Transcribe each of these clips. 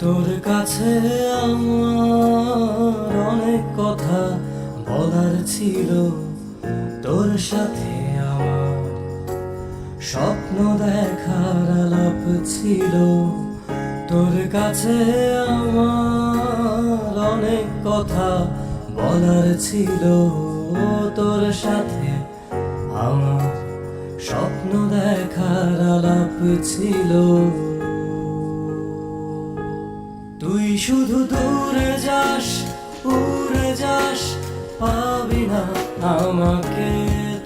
তোর কাছে আমার অনেক কথা বলার ছিল, তোর সাথে আমার স্বপ্ন দেখার আলাপ ছিল। তোর কাছে আমার অনেক কথা বলার ছিল, তোর সাথে আমার স্বপ্ন দেখার আলাপ ছিল। তুই শুধু দূরে যাস, উড়ে যাস, পাবি না আমাকে।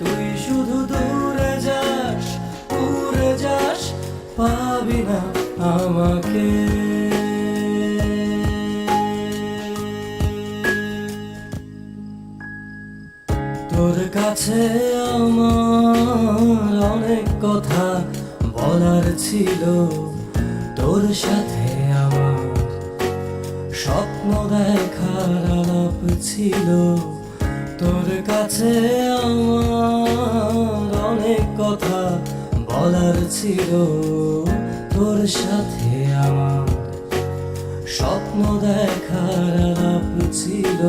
তুই শুধু দূরে যাস, উড়ে যাস, পাবি না আমাকে। তোর কাছে আমার অনেক কথা বলার ছিল, তোর সাথে আমার স্বপ্ন দেখার আলাপ ছিল। তোর কাছে আমার অনেক কথা বলার ছিল, তোর সাথে আমার স্বপ্ন দেখার আলাপ ছিল।